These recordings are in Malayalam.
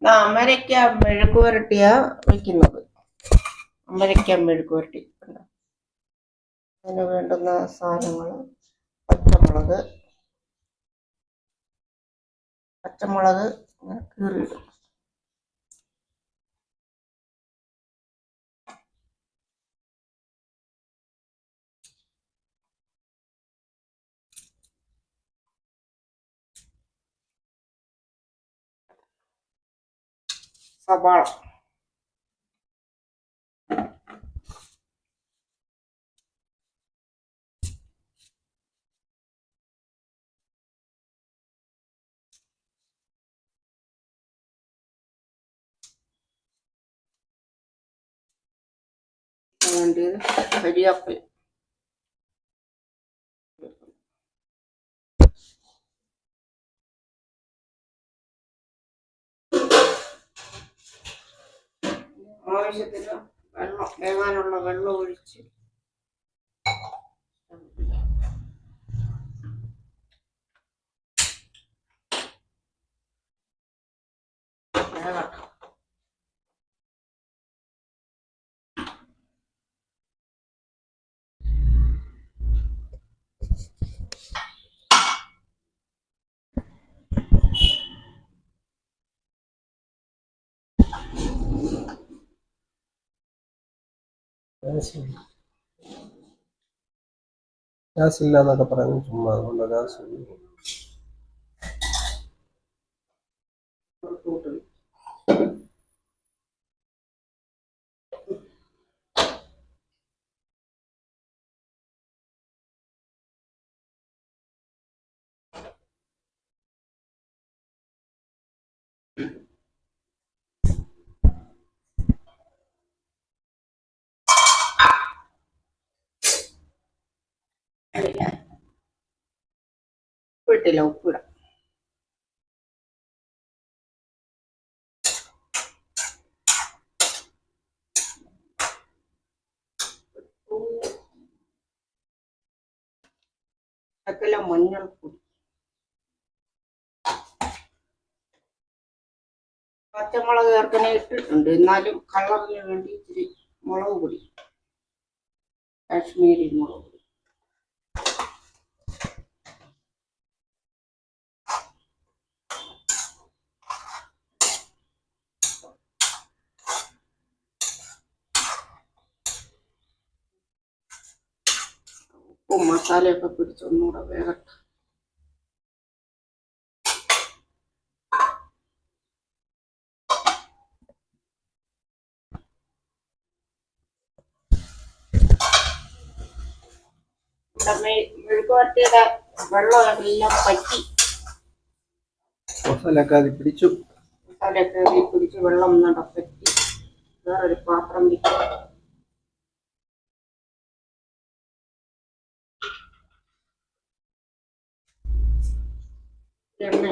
അമരയ്ക്ക മെഴുക്ക് പുരട്ടിയാ വെക്കുന്നത്. അമരയ്ക്ക മെഴുക്ക് പുരട്ടി. അതിന് വേണ്ടുന്ന സാധനങ്ങൾ: പച്ചമുളക് കീറിയിടും. സവാള, വേണ്ടിയത് കരിയാപ്പില, ആവശ്യത്തിന് വെള്ളം, വേകാനുള്ള വെള്ളം ഒഴിച്ച് വേകണം. ഗ്യാസ് ഇല്ലാന്നൊക്കെ പറയുന്നത് ചുമ്മാ, അതുകൊണ്ട് ഗ്യാസ് ഉപ്പിട്ടില്ല, ഉപ്പിടാം. ശകലം മഞ്ഞൾപ്പൊടി, പച്ചമുളക് ചേർക്കണേ ഇട്ടിട്ടുണ്ട്, എന്നാലും കളറിന് വേണ്ടി ഇച്ചിരി മുളക് പൊടി, കാശ്മീരി മുളക് പൊടി. ഉപ്പും മസാലയൊക്കെ പിടിച്ചൊന്നുകൂടെ വേകട്ടെ. മെഴുക്ക് വരട്ടിയുടെ വെള്ളം എല്ലാം പറ്റി, മസാലയൊക്കെ പിടിച്ചു, വെള്ളം നടപ്പറ്റി വേറൊരു പാത്രം വെക്കും. എണ്ണ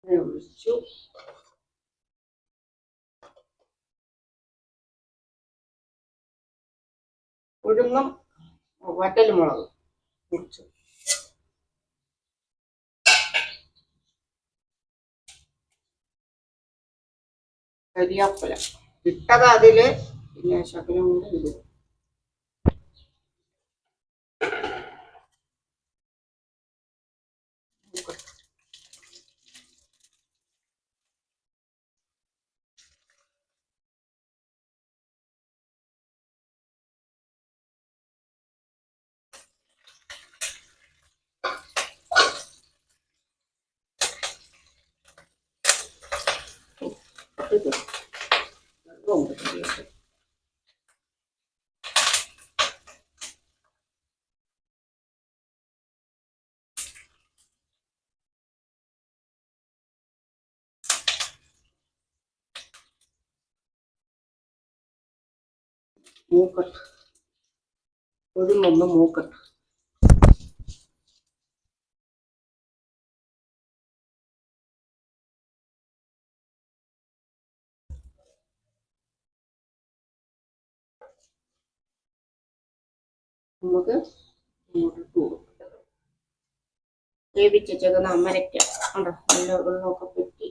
ഒഴിച്ചു. ഉഴുന്നും വറ്റൽമുളക് മുറിച്ചു. കരിയാപ്പില ഇട്ടത് അതില്, പിന്നെ ശകലം കൂടെ ഇടും. മൂക്കട്ട് ഉഴുന്നൊന്ന് മൂക്കട്ട്. നമുക്ക് ഇങ്ങോട്ട് ഇട്ട് കൊടുക്കാം. വേവിച്ചേക്കുന്ന അമരയ്ക്ക ഉണ്ടോ, നല്ല വെള്ളമൊക്കെ പെറ്റി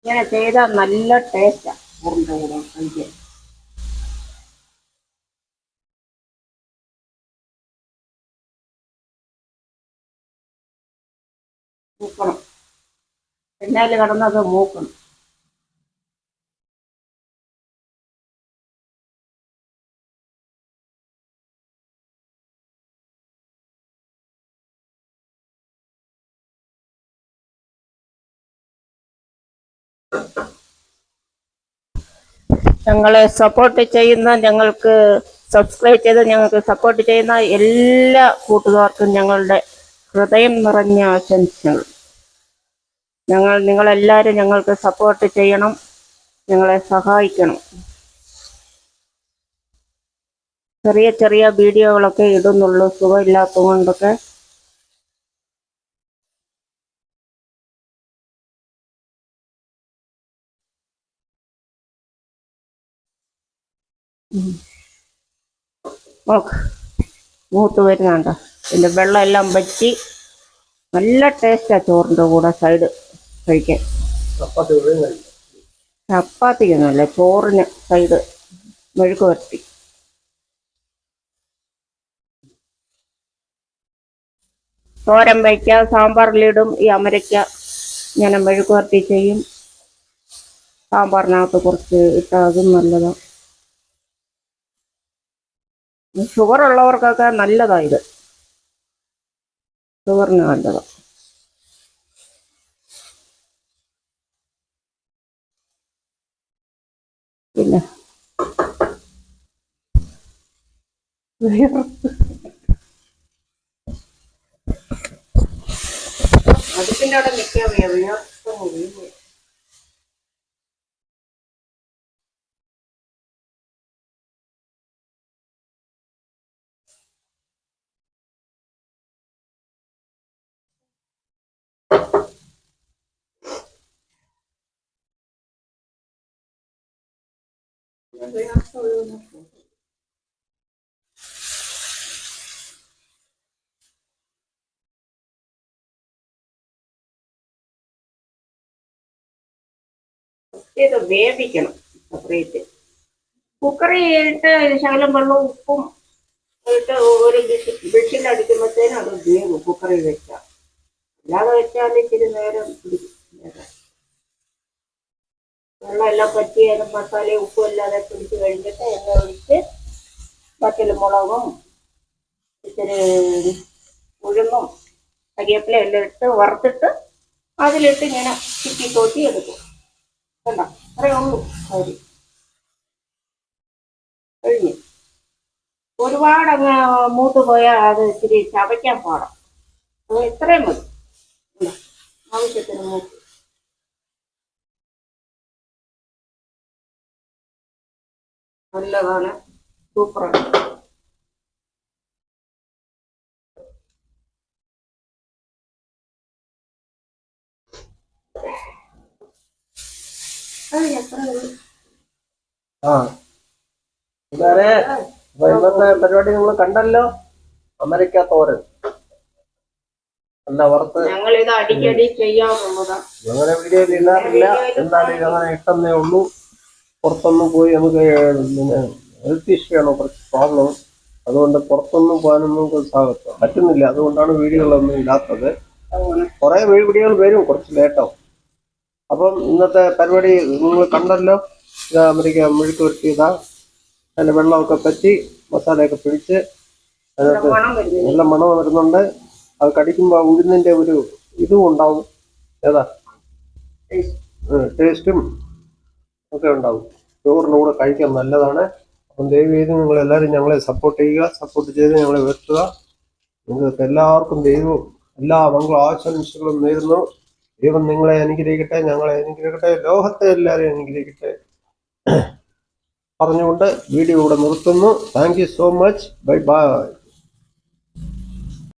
ഇങ്ങനെ ചെയ്താൽ നല്ല ടേസ്റ്റാണ് ഉറുണ്ട കൂടെ കഴിക്കാൻ. മൂക്കണം, എണ്ണയിൽ കിടന്നത് മൂക്കണം. ഞങ്ങളെ സപ്പോർട്ട് ചെയ്യുന്ന, ഞങ്ങൾക്ക് സബ്സ്ക്രൈബ് ചെയ്ത് ഞങ്ങൾക്ക് സപ്പോർട്ട് ചെയ്യുന്ന എല്ലാ കൂട്ടുകാർക്കും ഞങ്ങളുടെ ഹൃദയം നിറഞ്ഞ ആശംസകൾ. നിങ്ങളെല്ലാവരും ഞങ്ങൾക്ക് സപ്പോർട്ട് ചെയ്യണം, ഞങ്ങളെ സഹായിക്കണം. ചെറിയ ചെറിയ വീഡിയോകളൊക്കെ ഇടുന്നുള്ളൂ, സുഖമില്ലാത്തത് കൊണ്ടൊക്കെ. നോക്ക്, മൂത്ത് വരുന്നുണ്ടോ? ഇതിൻ്റെ വെള്ളം എല്ലാം വറ്റി നല്ല ടേസ്റ്റാണ് ചോറിൻ്റെ കൂടെ സൈഡ് കഴിക്കാൻ. ചപ്പാത്തിക്കൊന്നുമല്ല, ചോറിന് സൈഡ് മെഴുക്ക് വരട്ടി. തോരൻ വയ്ക്കുക, സാമ്പാറിലിടും. ഈ അമരയ്ക്ക ഇങ്ങനെ മെഴുക്ക് വരട്ടി ചെയ്യും. സാമ്പാറിനകത്ത് കുറച്ച് ഇട്ടാൽ അതും നല്ലതാണ്. ഷുഗർ ഉള്ളവർക്കൊക്കെ നല്ലതാണ് ഇത്, ഷുഗറിന് നല്ലതാണ്. പിന്നെ അടുപ്പിൻ്റെ അവിടെ നിൽക്കാൻ വയ്യ. ഇത് വേവിക്കണം സെപ്പറേറ്റ്. കുക്കറിൽ ഇട്ട് ശകലം വെള്ളവും ഉപ്പും ഇട്ട് ഒരു വിഷിലടിക്കുമ്പോഴത്തേനും അത് വേവും. കുക്കറിൽ വെച്ചാൽ, അല്ലാതെ വെച്ചാൽ ഇച്ചിരി നേരം പിടിക്കും. വെള്ളം എല്ലാം പറ്റിയാലും മസാലയും ഉപ്പും അല്ലാതെ പിടിച്ച് കഴിഞ്ഞിട്ട് എണ്ണ ഒഴിച്ച് വറ്റൽമുളകും ഇച്ചിരി ഉഴുന്നും കരിവേപ്പില എല്ലാം ഇട്ട് വറുത്തിട്ട് അതിലിട്ട് ഇങ്ങനെ ചിക്കി തോട്ടി എടുക്കും. കണ്ടോ, അത്രയേ ഉള്ളൂ കാര്യം. കഴിഞ്ഞു. ഒരുപാട് അങ്ങ് മൂത്ത് പോയാൽ അത് ഇച്ചിരി ചവയ്ക്കാൻ പാടാം. അത് ഇത്രയും മതി. ആവശ്യത്തിന് മൂത്ത്. നല്ലതാണ്, സൂപ്പറാണ്. ഇന്നത്തെ പരിപാടി നിങ്ങൾ കണ്ടല്ലോ. അമരയ്ക്ക തോരൻ നല്ല വറുത്ത്. ഞങ്ങൾ ഇത് അടിക്കടി ചെയ്യാറുള്ളതാണ്. അങ്ങനെ വീഡിയോയിൽ ഇടാറില്ല, എന്നാലും അങ്ങനെ ഇഷ്ടന്നേ ഉള്ളൂ. പുറത്തൊന്നും പോയി നമുക്ക് പിന്നെ ഹെൽത്ത് ഇഷ്യൂ ആണ് കുറച്ച് പ്രോബ്ലം. അതുകൊണ്ട് പുറത്തൊന്നും പോകാനൊന്നും പറ്റുന്നില്ല. അതുകൊണ്ടാണ് വീഡിയോകളൊന്നും ഇടാത്തത്. കുറേ വീഡിയോകൾ വരും, കുറച്ച് ലേറ്റാവും. അപ്പം ഇന്നത്തെ പരിപാടി നിങ്ങൾ കണ്ടല്ലോ. ഇത് അമരയ്ക്ക മെഴുക്ക് വരട്ടിയതാ. അതിൻ്റെ വെള്ളമൊക്കെ പറ്റി മസാലയൊക്കെ പിടിച്ച് അതിനകത്ത് നല്ല മണം വരുന്നുണ്ട്. അത് കടിക്കുമ്പോൾ ഉഴുന്നിൻ്റെ ഒരു ഇതും ഉണ്ടാവും. ഏതാ ടേസ്റ്റും ഒക്കെ ഉണ്ടാവും. ചോറിൻ്റെ കൂടെ കഴിക്കാൻ നല്ലതാണ്. അപ്പം ദയവേത് നിങ്ങളെല്ലാവരും ഞങ്ങളെ സപ്പോർട്ട് ചെയ്യുക, സപ്പോർട്ട് ചെയ്ത് ഞങ്ങളെ വരുത്തുക. നിങ്ങൾക്ക് എല്ലാവർക്കും ദൈവവും എല്ലാ മംഗള ആശംസകളും നേരുന്നു. ദൈവം നിങ്ങളെ അനുഗ്രഹിക്കട്ടെ, ഞങ്ങളെ അനുഗ്രഹിക്കട്ടെ, ലോകത്തെ എല്ലാവരെയും അനുഗ്രഹിക്കട്ടെ പറഞ്ഞുകൊണ്ട് വീഡിയോ ഇവിടെ നിർത്തുന്നു. Thank you so much. Bye bye.